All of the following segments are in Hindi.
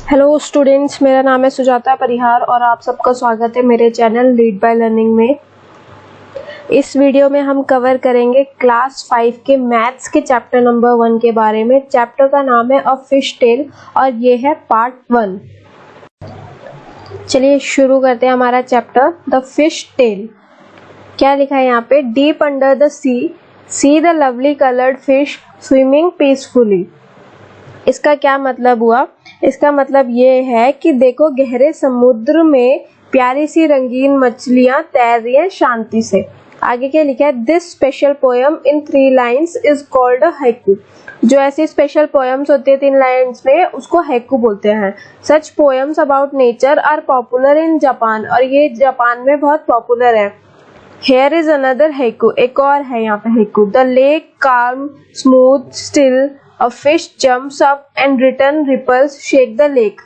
हेलो स्टूडेंट्स, मेरा नाम है सुजाता परिहार और आप सबका स्वागत है मेरे चैनल लीड बाय लर्निंग में। इस वीडियो में हम कवर करेंगे क्लास 5 के मैथ्स के चैप्टर नंबर 1 के बारे में। चैप्टर का नाम है अ फिश टेल और ये है पार्ट 1। चलिए शुरू करते हैं हमारा चैप्टर द फिश टेल। क्या लिखा है यहाँ पे? Deep under the see the lovely coloured fish swimming peacefully. इसका क्या मतलब हुआ? इसका मतलब ये है कि देखो गहरे समुद्र में प्यारी सी रंगीन मछलियां तैर रही हैं शांति से। आगे क्या लिखा है? This special poem in 3 lines is called a haiku. जो ऐसी स्पेशल पोयम्स होती है 3 लाइन्स में, उसको हाइकू बोलते हैं। Such poems about nature are popular in Japan, और ये जापान में बहुत पॉपुलर है। Here is another haiku, एक और है यहाँ पे haiku. The lake calm, smooth, still, a fish jumps up and return ripples shake the lake.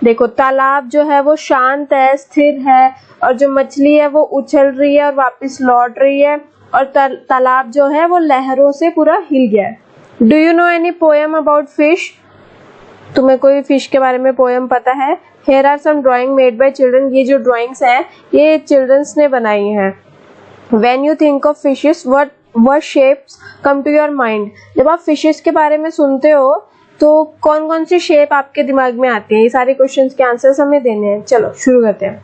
देखो तालाब जो है वो शांत है, स्थिर है, और जो मछली है वो उछल रही है और वापस लौट रही है, और तालाब जो है वो लहरों से पूरा हिल गया है। Do you know any poem about fish? तुम्हें कोई फिश के बारे में पोएम पता है? Here are some drawing made by children. ये जो ड्राइंग्स हैं ये चिल्ड्रंस ने बनाई हैं। When you think of fishes, what shapes come to your mind? जब आप फिशेस के बारे में सुनते हो तो कौन कौन सी शेप आपके दिमाग में आती है? ये सारे क्वेश्चंस के आंसर्स हमें देने हैं। चलो शुरू करते हैं।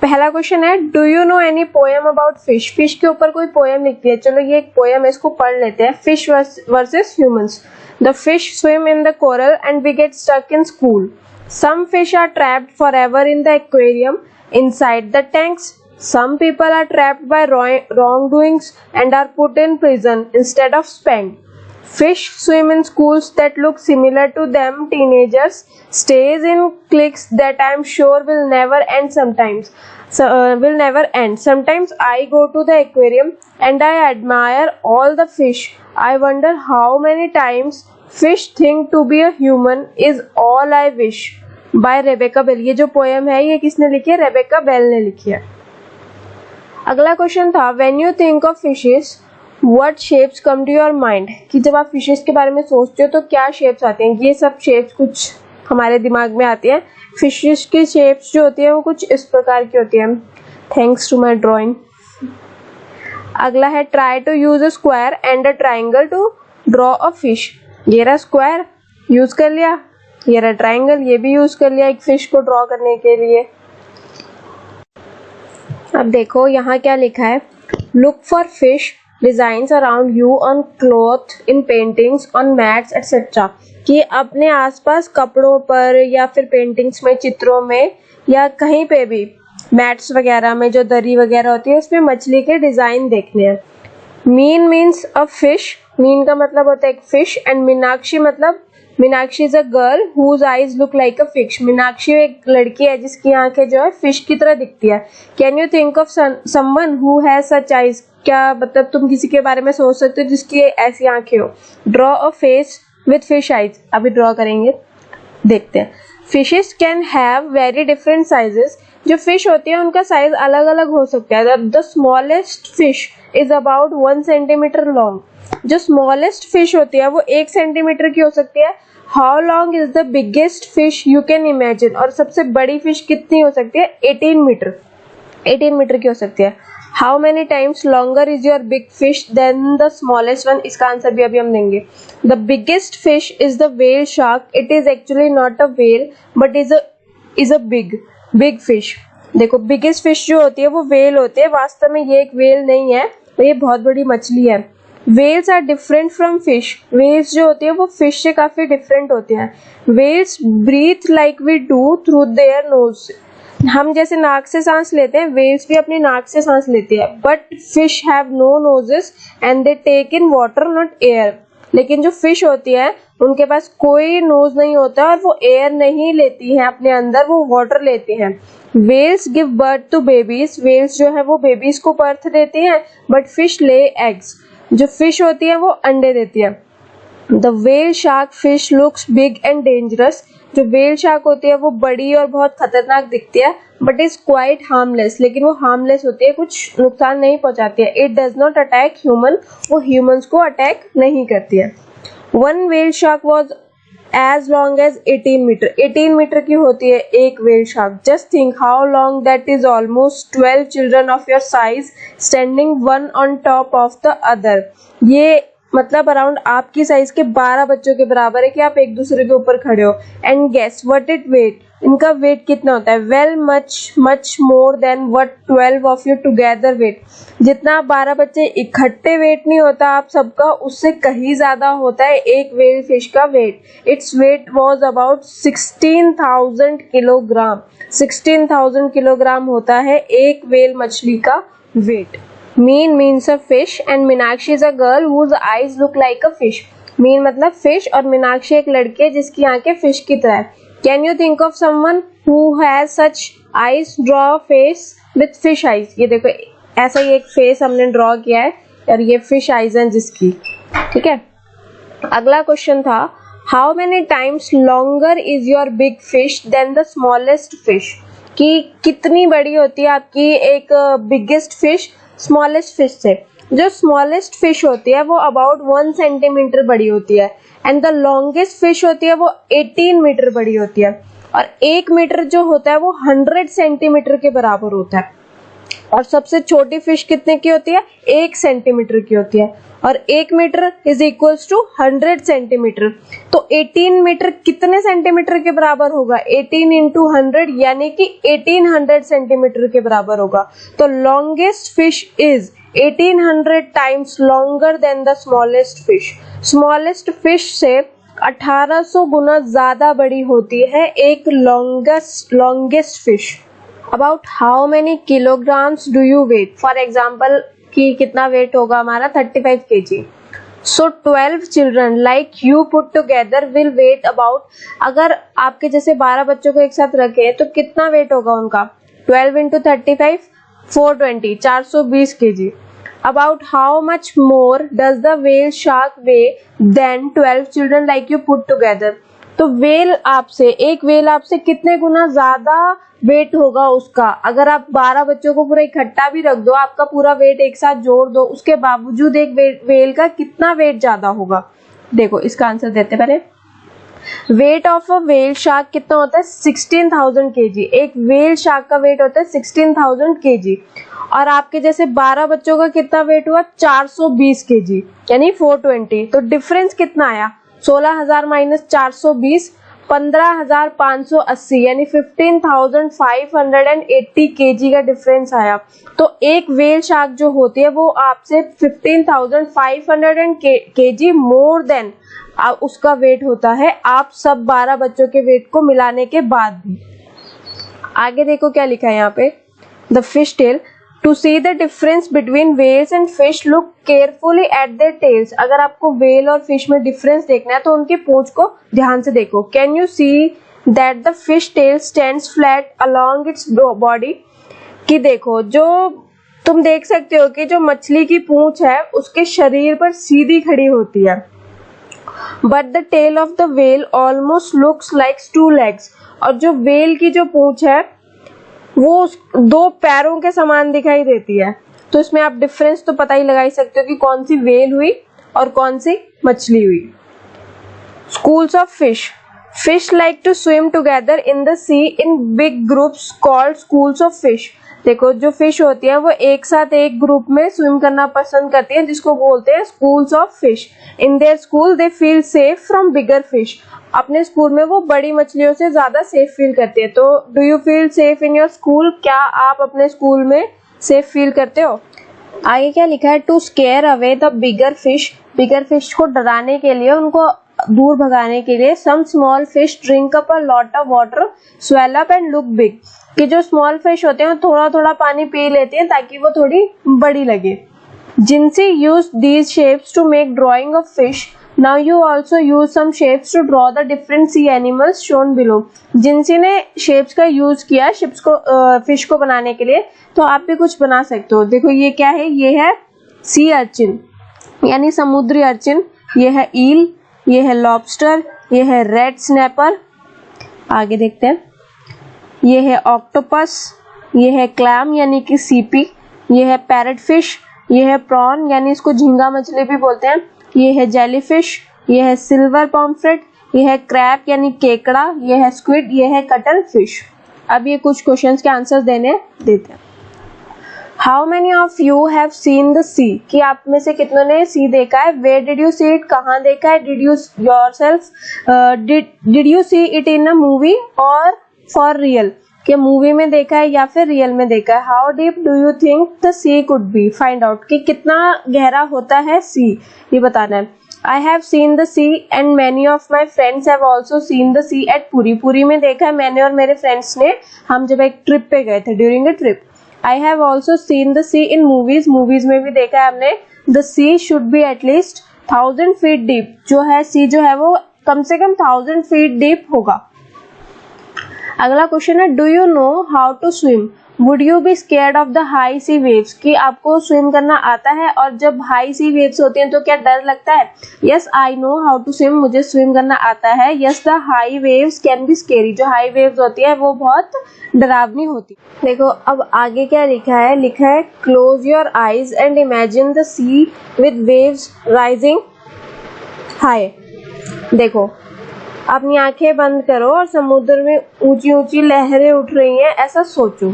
पहला क्वेश्चन है, do you no any poem about fish? Fish के ऊपर कोई पोएम लिखती है। चलो ये एक पोएम है, इसको पढ़ लेते हैं। Fish versus humans. The fish swim in the coral and we get stuck in school. Some fish are trapped forever in the aquarium inside the tanks. Some people are trapped by wrongdoings and are put in prison instead of spent. Fish swim in schools that look similar to them. Teenagers stays in cliques that I am sure will never end sometimes. Sometimes I go to the aquarium and I admire all the fish. I wonder how many times fish think to be a human is all I wish. By Rebecca Bell. ये जो पोएम है ये किसने लिखी है? रेबेका बेल ने लिखी है। अगला क्वेश्चन था, when you think of fishes what shapes come to your mind? कि जब आप फिशेस के बारे में सोचते हो तो क्या शेप्स आते हैं? ये सब शेप्स कुछ हमारे दिमाग में आती हैं। फिशेस की शेप्स जो होती है वो कुछ इस प्रकार की होती है। Thanks to my drawing. अगला है, try to use a square and a triangle to draw a fish. ये रहा स्क्वायर, यूज कर लिया। ये रहा ट्राइंगल, ये भी यूज कर लिया एक फिश को ड्रॉ करने के लिए। अब देखो यहाँ क्या लिखा है, look for fish designs around you on cloth, in paintings, on mats etcetera. कि अपने आसपास कपड़ों पर या फिर पेंटिंग्स में, चित्रों में, या कहीं पे भी मैट्स वगैरह में जो दरी वगैरह होती है उसमें मछली के डिजाइन देखने हैं। मीन मीन्स अ फिश, मीन का मतलब होता है एक फिश, एंड मीनाक्षी मतलब Meenakshi is a girl whose eyes look like a fish. Meenakshi एक लड़की है जिसकी आंखें जो है फिश की तरह दिखती है। Can you think of someone who has such eyes? क्या मतलब तुम किसी के बारे में सोच सकते हो जिसकी ऐसी आंखें हो? Draw a face with fish eyes. अभी ड्रॉ करेंगे, देखते हैं। Fishes can have very different sizes. जो फिश होती है उनका साइज अलग अलग हो सकता है। The smallest fish is about 1 centimetre long. जो स्मॉलेस्ट फिश होती है वो 1 सेंटीमीटर की हो सकती है। How long is the biggest fish you can imagine? और सबसे बड़ी फिश कितनी हो सकती है? 18 मीटर, 18 मीटर की हो सकती है। How many times longer is your big fish than the smallest one? इसका आंसर भी अभी हम देंगे। The biggest fish is the whale shark. It is actually not a whale but is a big fish. देखो बिगेस्ट फिश जो होती है वो व्हेल होती है, वास्तव में ये एक व्हेल नहीं है, तो ये बहुत बड़ी मछली है। Whales are different from fish. Whales जो होती है वो fish से काफी different होती हैं। Whales breathe like we do through their nose. हम जैसे नाक से सांस लेते हैं, whales भी अपनी नाक से सांस लेती है। But fish have no noses and they take in water not air. लेकिन जो fish होती है उनके पास कोई nose नहीं होता और वो air नहीं लेती हैं अपने अंदर, वो water लेती हैं। Whales give birth to babies. Whales जो है वो babies को birth देती हैं, but fish lay eggs. जो फिश होती है वो अंडे देती है। The whale shark fish looks big and dangerous. जो व्हेल शार्क होती है वो बड़ी और बहुत खतरनाक दिखती है, बट इज क्वाइट हार्मलेस। लेकिन वो हार्मलेस होती है, कुछ नुकसान नहीं पहुंचाती है। It does not attack human, वो ह्यूमंस को अटैक नहीं करती है। One whale shark was as long as 18 metre. 18 metre की होती है एक whale shark। Just think how long that is, almost 12 children of your size standing one on top of the other। ये मतलब अराउंड आपकी साइज के 12 बच्चों के बराबर है कि आप एक दूसरे के ऊपर खड़े हो। And guess what it weight, इनका वेट कितना होता है? Well much more than what 12 of you together weight. जितना 12 बच्चे इकट्ठे वेट नहीं होता आप सबका, उससे कहीं ज्यादा होता है एक व्हेल फिश का weight. Its weight was about 16,000 kilogram. 16,000 kilogram होता है एक व्हेल मछली का weight. Meen means a fish and Meenakshi is a girl whose eyes look like a fish। मीन मतलब फिश और मीनाक्षी एक लड़की है जिसकी आंखें फिश की तरह है। Can you think of someone who has such eyes? Draw face with fish eyes. ये देखो ऐसा ही एक फेस हमने ड्रॉ किया है और ये फिश आईज है जिसकी, ठीक है। अगला क्वेश्चन था how many times longer is your big fish than the smallest fish. कि कितनी बड़ी होती है आपकी एक बिगेस्ट फिश स्मॉलेस्ट फिश से। जो स्मॉलेस्ट फिश होती है वो अबाउट 1 सेंटीमीटर बड़ी होती है एंड द लॉन्गेस्ट फिश होती है वो 18 मीटर बड़ी होती है। और 1 मीटर जो होता है वो 100 सेंटीमीटर के बराबर होता है। और सबसे छोटी फिश कितने की होती है? 1 सेंटीमीटर की होती है। और 1 metre is equals to 100 centimetre. तो 18 मीटर कितने सेंटीमीटर के बराबर होगा? 18 इंटू 100 यानी कि 1800 सेंटीमीटर के बराबर होगा। तो longest fish is 1800 times longer than the smallest fish. Smallest fish से 1800 गुना ज्यादा बड़ी होती है एक longest fish. About how many kilograms do you weigh? For example कि कितना वेट होगा हमारा? 35 kg। So 12 children like you put together will weigh about, अगर आपके जैसे 12 बच्चों को एक साथ रखे तो कितना वेट होगा उनका? 12 into 35 420, 420 kg। About how much more does the whale shark weigh than 12 children like you put together. तो व्हेल आपसे, एक व्हेल आपसे कितने गुना ज्यादा वेट होगा उसका? अगर आप 12 बच्चों को पूरा इकट्ठा भी रख दो, आपका पूरा वेट एक साथ जोड़ दो, उसके बावजूद एक व्हेल का कितना वेट ज्यादा होगा? देखो इसका आंसर देते पहले। Weight of a whale shark कितना होता है? 16,000 kg। एक व्हेल शार्क का वेट होता है 16,000 kg। और आपके जैसे 12 बच्चों का कितना वेट हुआ? 420 kg यानी 420। तो डिफरेंस कितना आया? 16,000 माइनस 420, 15,580 यानी 15,580 kg का डिफरेंस आया। तो एक व्हेल शार्क जो होती है वो आपसे 15,500 kg मोर देन उसका वेट होता है आप सब 12 बच्चों के वेट को मिलाने के बाद भी। आगे देखो क्या लिखा है यहाँ पे। The fish tail to see the difference between whales and fish look carefully at their tails. अगर आपको व्हेल और फिश में डिफरेंस देखना है तो उनकी पूंछ को ध्यान से देखो। Can you see that the fish tell stands flat along its body. कि देखो जो तुम देख सकते हो कि जो मछली की पूंछ है उसके शरीर पर सीधी खड़ी होती है। But the tail of the whale almost looks like 2 legs। और जो व्हेल की जो पूंछ है वो 2 पैरों के समान दिखाई देती है। तो इसमें आप डिफरेंस तो पता ही लगा ही सकते हो कि कौन सी व्हेल हुई और कौन सी मछली हुई। Schools of fish. Fish like to swim together in the sea in big groups called schools of fish. देखो जो फिश होती है वो एक साथ एक ग्रुप में स्विम करना पसंद करती है जिसको बोलते हैं schools of fish. In their school they feel safe from bigger fish. अपने स्कूल में वो बड़ी मछलियों से ज्यादा सेफ फील करती है। तो do you feel safe in your school? क्या आप अपने स्कूल में सेफ फील करते हो? आगे क्या लिखा है? To scare away the bigger fish. Bigger fish को डराने के लिए, उनको दूर भगाने के लिए some small fish drink up a lot of water, swell up and look big. कि जो स्मॉल फिश होते हैं थोड़ा थोड़ा पानी पी लेते हैं ताकि वो थोड़ी बड़ी लगे। जिनसी use these shapes to make drawing of fish. Now you also use some shapes to draw the different sea animals shown below. जिनसी ने शेप्स का यूज किया शिप्स को फिश को बनाने के लिए, तो आप भी कुछ बना सकते हो। देखो ये क्या है? ये है सी अर्चिन यानी समुद्री अर्चिन, ये है ईल, ये है लॉबस्टर, ये है रेड स्नैपर। आगे देखते हैं। ये है ऑक्टोपस, ये है क्लैम यानी कि सीपी, ये है पैरट फिश, ये है प्रॉन यानी इसको झींगा मछली भी बोलते हैं, ये है जेलीफिश, ये है सिल्वर पॉम्फ्रेट ये है क्रैब यानी केकड़ा, ये है स्क्विड, ये है कटल फिश। अब ये कुछ क्वेश्चंस के आंसर्स देते हैं। How many of you have seen the sea, कि आप में से कितनों ने सी देखा है। Where did you see it, कहाँ देखा है। Did you yourself did you see it in a movie or for real, कि मूवी में देखा है या फिर रियल में देखा है। How deep do you think the sea could be, find out कि कितना गहरा होता है सी, ये बताना है। I have seen the sea and many of my friends have also seen the sea at Puri, Puri में देखा है मैंने और मेरे फ्रेंड्स ने, हम जब एक ट्रिप पे गए थे, during a trip. I have also seen the sea in movies, movies में भी देखा है हमने। The sea should be at least 1000 feet deep, जो है सी जो है वो कम से कम 1000 फीट डीप होगा। अगला क्वेश्चन है do you know how to swim, would you be scared of the high sea waves, कि आपको स्विम करना आता है और जब हाई सी वेव्स होती हैं तो क्या डर लगता है। Yes I know how to swim, मुझे स्विम करना आता है। Yes the high waves can be scary, जो हाई वेव्स होती है वो बहुत डरावनी होती है। देखो अब आगे क्या लिखा है close your eyes and imagine the sea with waves rising high. देखो अपनी आंखें बंद करो और समुद्र में ऊंची ऊंची लहरें उठ रही हैं, ऐसा सोचो।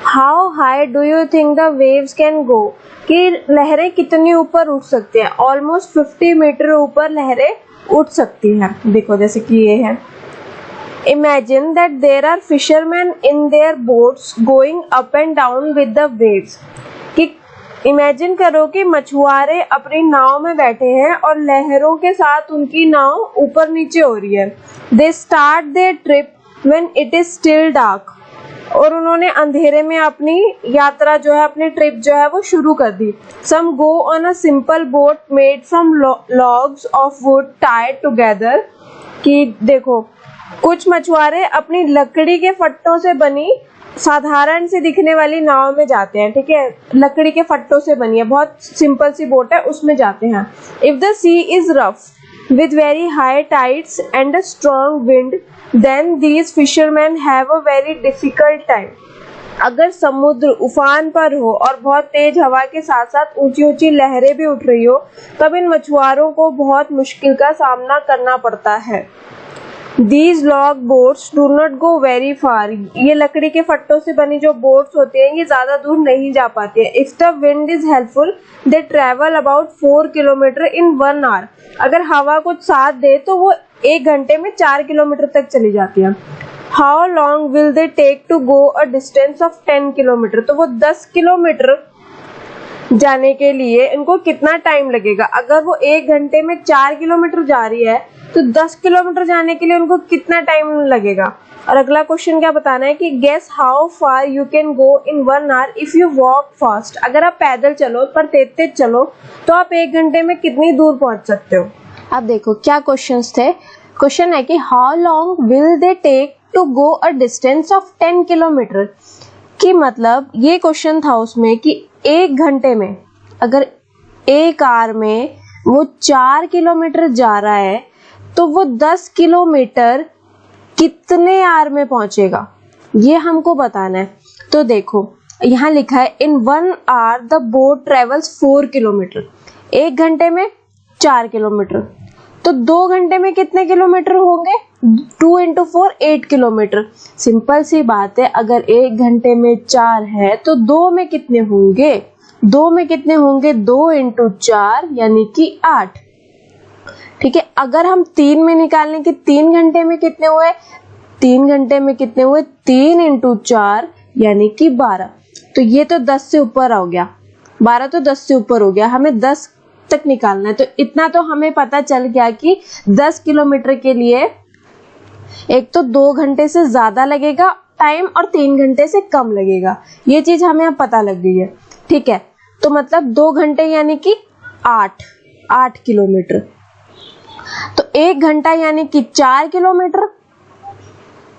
How high do you think the waves can go, कि लहरें कितनी ऊपर उठ सकती हैं। ऑलमोस्ट 50 मीटर ऊपर लहरें उठ सकती हैं। देखो जैसे कि ये है। Imagine that there are fisherman in their boats going up and down with the waves, कि इमेजिन करो कि मछुआरे अपनी नाव में बैठे हैं और लहरों के साथ उनकी नाव ऊपर नीचे हो रही है। They start their trip when it is still dark, और उन्होंने अंधेरे में अपनी यात्रा जो है, अपनी ट्रिप जो है वो शुरू कर दी। Some go on a simple boat made from logs of wood tied together, कि देखो कुछ मछुआरे अपनी लकड़ी के फट्टों से बनी साधारण सी दिखने वाली नाव में जाते हैं, ठीक है, लकड़ी के फट्टों से बनी है, बहुत सिंपल सी बोट है, उसमें जाते हैं। If the sea is rough with very high tides and a strong wind, then these fishermen have a very difficult time. अगर समुद्र उफान पर हो और बहुत तेज हवा के साथ साथ ऊंची ऊंची लहरें भी उठ रही हो, तब इन मछुआरों को बहुत मुश्किल का सामना करना पड़ता है। These log boats do not go very far. ये लकड़ी के फट्टों से बनी जो बोट्स होती हैं ये ज्यादा दूर नहीं जा पाती है। If the wind is helpful, they travel about 4 kilometer in 1 hour. अगर हवा कुछ साथ दे तो वो 1 घंटे में 4 किलोमीटर तक चली जाती है। How long will they take to go a distance of 10 kilometer? तो वो 10 किलोमीटर जाने के लिए इनको कितना टाइम लगेगा। अगर वो 1 घंटे में 4 किलोमीटर जा रही है तो 10 किलोमीटर जाने के लिए उनको कितना टाइम लगेगा। और अगला क्वेश्चन क्या बताना है कि guess how far you can go in 1 hour if you walk fast. अगर आप पैदल चलो पर तेज तेज चलो तो आप 1 घंटे में कितनी दूर पहुंच सकते हो। अब देखो क्या क्वेश्चंस थे। क्वेश्चन है कि how long will they take to go a distance of 10 kilometre, कि मतलब ये क्वेश्चन था उसमें कि 1 घंटे में अगर एक आवर में वो 4 किलोमीटर जा रहा है तो वो 10 किलोमीटर कितने आवर में पहुंचेगा, ये हमको बताना है। तो देखो यहाँ लिखा है इन 1 hour the boat travels 4 kilometre, 1 घंटे में 4 किलोमीटर, तो 2 घंटे में कितने किलोमीटर होंगे। 2 into 4 8 किलोमीटर। सिंपल सी बात है, अगर 1 घंटे में 4 है तो 2 में कितने होंगे, 2 में कितने होंगे, 2 into 4 यानी कि 8। ठीक है, अगर हम 3 में निकालने के 3 घंटे में कितने हुए, 3 घंटे में कितने हुए, 3 into 4 यानी कि 12। तो ये तो 10 से ऊपर हो गया, 12 तो 10 से ऊपर हो गया, हमें 10 तक निकालना है। तो इतना तो हमें पता चल गया कि 10 किलोमीटर के लिए एक तो 2 घंटे से ज्यादा लगेगा टाइम और 3 घंटे से कम लगेगा, ये चीज हमें अब पता लग गई है। ठीक है, तो मतलब 2 घंटे यानी कि 8 किलोमीटर, तो 1 घंटा यानी कि 4 किलोमीटर,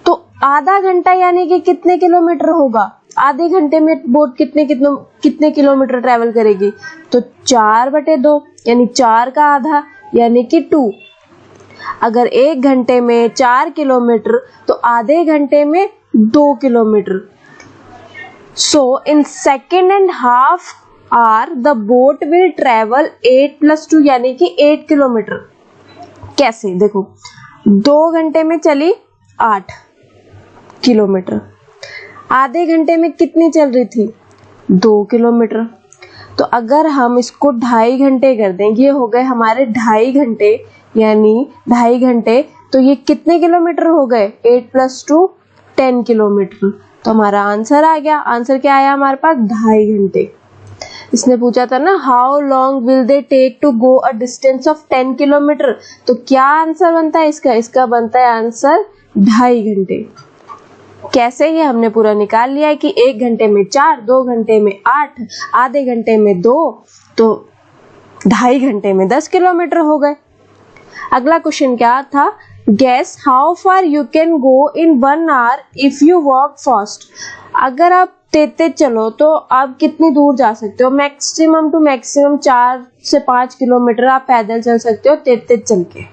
तो आधा घंटा यानी कि कितने किलोमीटर होगा। आधे घंटे में बोट कितने किलोमीटर ट्रेवल करेगी, तो 4/2 यानी 4 का आधा यानी कि 2। अगर 1 घंटे में 4 किलोमीटर तो आधे घंटे में 2 kilometre. So in 2.5 hour the boat will travel 8 + 2 यानी कि 8 किलोमीटर। कैसे, देखो 2 घंटे में चली 8 किलोमीटर, आधे घंटे में कितनी चल रही थी 2 किलोमीटर। तो अगर हम इसको 2.5 घंटे कर दें, ये हो गए हमारे 2.5 घंटे, यानी 2.5 घंटे, तो ये कितने किलोमीटर हो गए 8 + 2 10 किलोमीटर। तो हमारा आंसर आ गया। आंसर क्या आया हमारे पास 2.5 घंटे। इसने पूछा था ना how long will they take to go a distance of 10 kilometre, तो क्या आंसर बनता है इसका? इसका बनता है आंसर 2.5 घंटे। कैसे? ये हमने पूरा निकाल लिया है कि 1 घंटे में 4, 2 घंटे में 8, आधे घंटे में 2, तो 2.5 घंटे में 10 किलोमीटर हो गए। अगला क्वेश्चन क्या था? Guess how far you can go in 1 hour if you walk fast. अगर आप तेज चलो तो आप कितनी दूर जा सकते हो? मैक्सिमम टू मैक्सिमम 4 से 5 किलोमीटर आप पैदल चल सकते हो तेज चल के।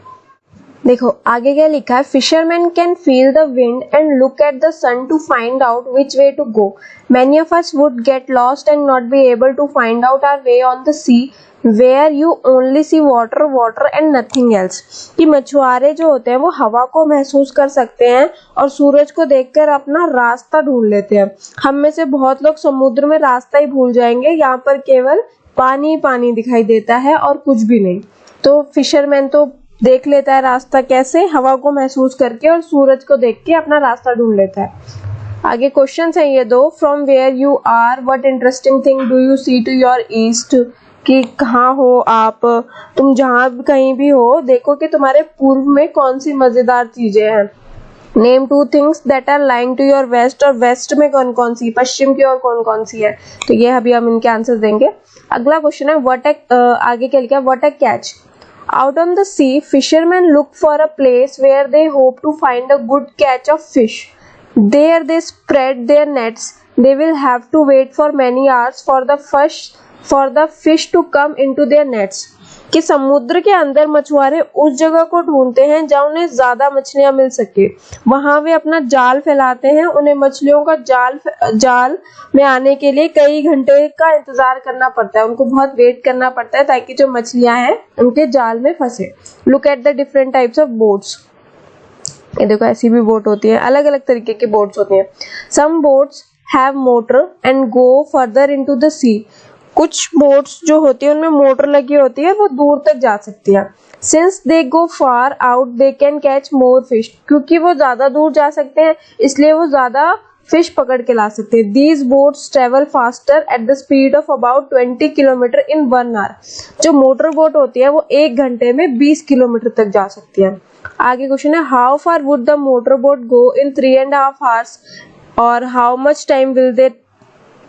देखो आगे क्या लिखा है, fisherman can feel the wind and look at the sun to find out which way to go. Many of us would get lost and not be able to find out our way on the sea where you only see water water and nothing else. कि मछुआरे जो होते हैं वो हवा को महसूस कर सकते हैं और सूरज को देखकर अपना रास्ता ढूंढ लेते हैं। हम में से बहुत लोग समुद्र में रास्ता ही भूल जाएंगे, यहाँ पर केवल पानी पानी दिखाई देता है और कुछ भी नहीं। तो फिशरमैन तो देख लेता है रास्ता कैसे, हवा को महसूस करके और सूरज को देख के अपना रास्ता ढूंढ लेता है। आगे क्वेश्चन है ये दो, from where you are what interesting thing do you see to your east. कि कहाँ हो आप, तुम जहाँ कहीं भी हो, देखो कि तुम्हारे पूर्व में कौन सी मजेदार चीजें हैं। Name 2 things that are lying to your west, और वेस्ट में कौन कौन सी, पश्चिम की ओर कौन कौन सी है। तो ये अभी हम इनके आंसर देंगे। अगला क्वेश्चन है आगे क्या लिखा है, what a catch. Out on the sea, fishermen look for a place where they hope to find a good catch of fish. There they spread their nets. They will have to wait for many hours for the fish to come into their nets. कि समुद्र के अंदर मछुआरे उस जगह को ढूंढते हैं जहाँ उन्हें ज्यादा मछलियां मिल सके। वहां वे अपना जाल फैलाते हैं। उन्हें मछलियों का जाल में आने के लिए कई घंटे का इंतजार करना पड़ता है, उनको बहुत वेट करना पड़ता है ताकि जो मछलियां हैं उनके जाल में फंसे। Look at the different types of boats. ये देखो ऐसी भी बोट होती है, अलग अलग तरीके की बोट्स होती हैं। Some boats have motor and go farther into the sea. कुछ बोट्स जो होती है उनमें मोटर लगी होती है, वो दूर तक जा सकती है। Since they go far out they can catch more fish. क्योंकि वो ज्यादा दूर जा सकते हैं इसलिए वो ज्यादा फिश पकड़ के ला सकते हैं। These boats travel faster at the speed of about 20 kilometre in 1 hour. जो मोटर बोट होती है वो 1 घंटे में 20 किलोमीटर तक जा सकती है। आगे क्वेश्चन है, how far would the motor boat go in 3.5 hours, और how much time will they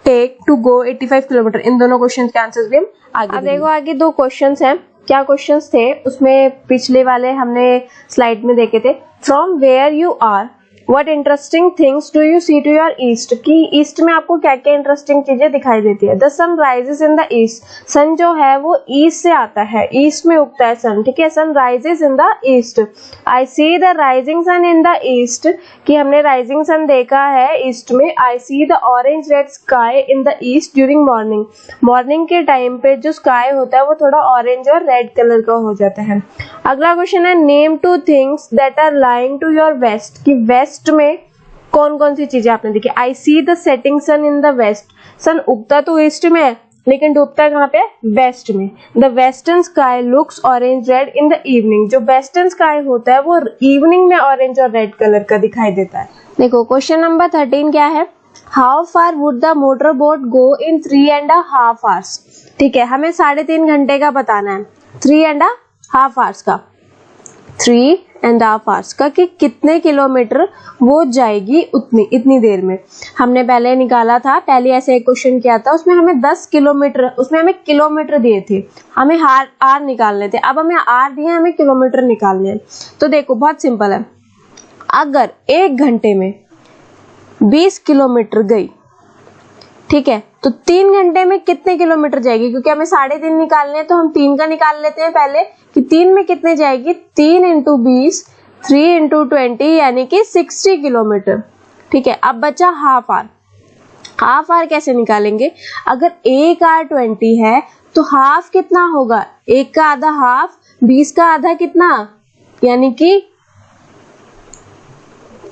take to go 85 kilometre. इन दोनों क्वेश्चन के आंसर्स भी हम आगे देखो। आगे 2 क्वेश्चंस हैं। क्या क्वेश्चंस थे उसमें, पिछले वाले हमने स्लाइड में देखे थे। From where you are what interesting things do you see to your east. की ईस्ट में आपको क्या क्या इंटरेस्टिंग चीजें दिखाई देती है। The sun rises in the east. Sun जो है वो ईस्ट से आता है, ईस्ट में उगता है सन, ठीक है। Sun rises in the east. I see the rising sun in the east, कि हमने राइजिंग सन देखा है ईस्ट में। I see the orange red sky in the east during morning. Morning के टाइम पे जो स्काई होता है वो थोड़ा ऑरेंज और रेड कलर का हो जाता है। अगला क्वेश्चन है, name 2 things that are lying to your west. कि वेस्ट में कौन कौन सी चीजें आपने देखी। I see the setting sun in the west. Sun उगता तो ईस्ट में है लेकिन डूबता कहाँ पे, वेस्ट में। The western sky looks orange red in the evening. जो वेस्टर्न स्काई होता है वो इवनिंग में ऑरेंज और रेड कलर का दिखाई देता है। देखो क्वेश्चन नंबर 13 क्या है, how far would the motor boat go in 3.5 hours. ठीक है, हमें 3.5 घंटे का बताना है। 3.5 आवर्स का, 3.5 आवर्स का कि कितने किलोमीटर वो जाएगी इतनी देर में। हमने पहले निकाला था, पहले ऐसे एक क्वेश्चन किया था, उसमें हमें 10 किलोमीटर, उसमें हमें किलोमीटर दिए थे, हमें आर निकालने थे। अब हमें आर दिए, हमें किलोमीटर निकालने हैं। तो देखो बहुत सिंपल है, अगर 1 घंटे में 20 किलोमीटर गई, ठीक है, तो 3 घंटे में कितने किलोमीटर जाएगी। क्योंकि हमें 3.5 निकालने हैं तो हम 3 का निकाल लेते हैं पहले कि 3 में कितने जाएगी। 3 × 20, 3 × 20 यानी कि 60 किलोमीटर। ठीक है, अब बचा हाफ आवर। हाफ आवर कैसे निकालेंगे, अगर 1 आवर 20 है तो हाफ कितना होगा, 1 का आधा हाफ, 20 का आधा कितना, यानी कि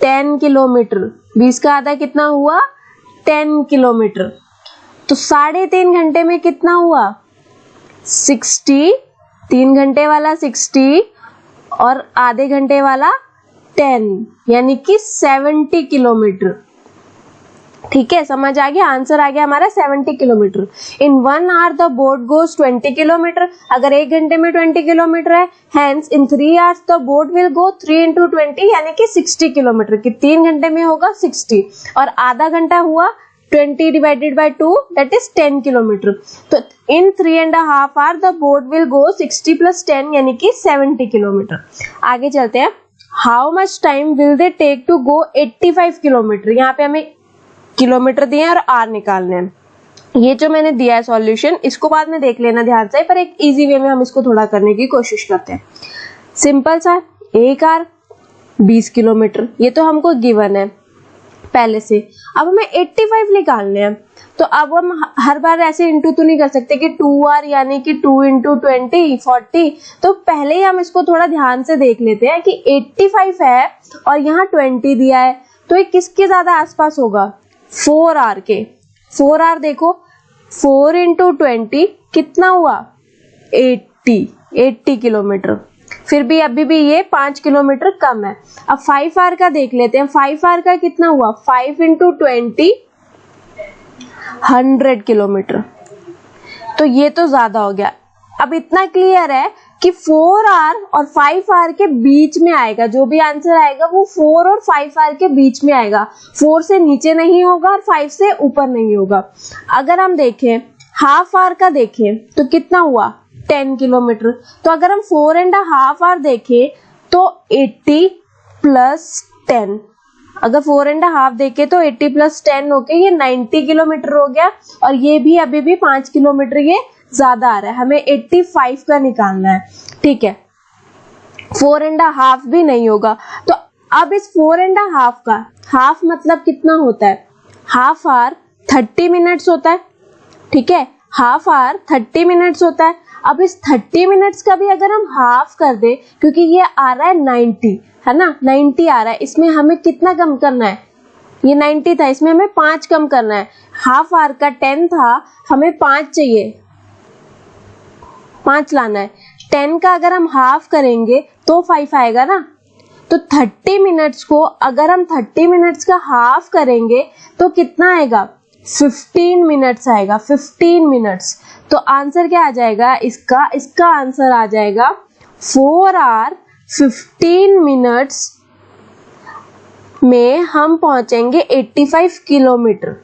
10 किलोमीटर, 20 का आधा कितना हुआ 10 किलोमीटर। तो 3.5 घंटे में कितना हुआ 60, 3 घंटे वाला 60 और आधे घंटे वाला 10, यानी कि 70 किलोमीटर। ठीक है, समझ आ गया, आंसर आ गया हमारा 70 kilometre. In 1 hour the boat goes 20 kilometre, अगर 1 घंटे में 20 किलोमीटर है, hence in 3 hours the boat will go 3 into 20 यानी कि 60 किलोमीटर, कि 3 घंटे में होगा 60 और आधा घंटा हुआ 20 divided by 2 that is 10 kilometre. तो in 3.5 hour the boat will go 60 plus 10 यानी कि 70 किलोमीटर। आगे चलते हैं, how much time will they take to go 85 kilometre. यहाँ पे हमें किलोमीटर दिए हैं और आर निकालने हैं। ये जो मैंने दिया है सॉल्यूशन, इसको बाद में देख लेना ध्यान से, पर एक इजी वे में हम इसको थोड़ा करने की कोशिश करते हैं। सिंपल सा, एक आर 20 किलोमीटर, ये तो हमको गिवन है पहले से। अब हमें 85 निकालने हैं, तो अब हम हर बार ऐसे इंटू तो नहीं कर सकते कि 2r यानी कि 2 into 20 40। तो पहले ही हम इसको थोड़ा ध्यान से देख लेते हैं कि 85 है और यहाँ 20 दिया है, तो ये किसके ज्यादा आसपास होगा 4r के। 4r देखो, 4 into 20 कितना हुआ 80 किलोमीटर। फिर भी अभी भी ये 5 किलोमीटर कम है। अब 5r का देख लेते हैं, 5r का कितना हुआ 5 into 20 100 किलोमीटर, तो ये तो ज्यादा हो गया। अब इतना क्लियर है कि 4r और 5r के बीच में आएगा, जो भी आंसर आएगा वो 4 और 5r के बीच में आएगा, 4 से नीचे नहीं होगा और 5 से ऊपर नहीं होगा। अगर हम देखें हाफ आवर का देखें तो कितना हुआ 10 किलोमीटर। तो अगर हम 4.5 आवर देखें तो 80 plus 10, अगर 4.5 देखें तो 80 plus 10 होके ये 90 किलोमीटर हो गया, और ये भी अभी भी 5 किलोमीटर ये ज्यादा आ रहा है। हमें 85 का निकालना है, ठीक है, 4.5 भी नहीं होगा। तो अब इस 4.5 का हाफ मतलब कितना होता है, हाफ आवर 30 मिनट्स होता है, ठीक है, हाफ आवर 30 मिनट्स होता है। अब इस 30 मिनट्स का भी अगर हम हाफ कर दे, क्योंकि ये आ रहा है 90 है ना, 90 आ रहा है, इसमें हमें कितना कम करना है, ये 90 था, इसमें हमें 5 कम करना है। हाफ आवर का 10 था, हमें 5 चाहिए, 5 लाना है। 10 का अगर हम हाफ करेंगे तो 5 आएगा ना। तो 30 मिनट्स को अगर हम 30 मिनट्स का हाफ करेंगे तो कितना आएगा 15 मिनट्स आएगा, 15 मिनट्स। तो आंसर क्या आ जाएगा इसका आंसर आ जाएगा 4 आवर 15 मिनट्स में हम पहुंचेंगे 85 किलोमीटर।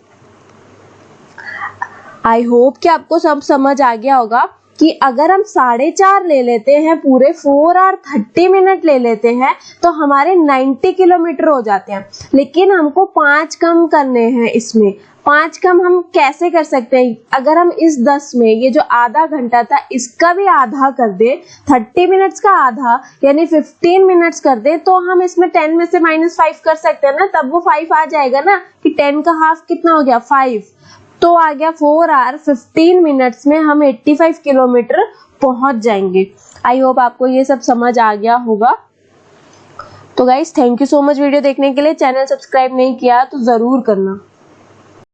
आई होप कि आपको सब समझ आ गया होगा कि अगर हम 4.5 ले लेते हैं, पूरे 4 आवर 30 मिनट ले लेते हैं, तो हमारे 90 किलोमीटर हो जाते हैं। लेकिन हमको 5 कम करने हैं, इसमें 5 कम हम कैसे कर सकते हैं, अगर हम इस 10 में ये जो आधा घंटा था इसका भी आधा कर दे, 30 मिनट्स का आधा यानी 15 मिनट्स कर दे, तो हम इसमें 10 में से -5 कर सकते हैं ना, तब वो 5 आ जाएगा ना, कि 10 का हाफ कितना हो गया 5, तो आ गया 4 आवर 15 मिनट्स में हम 85 किलोमीटर पहुंच जाएंगे। आई होप आपको ये सब समझ आ गया होगा। तो guys thank you so much video देखने के लिए। चैनल सब्सक्राइब नहीं किया तो जरूर करना।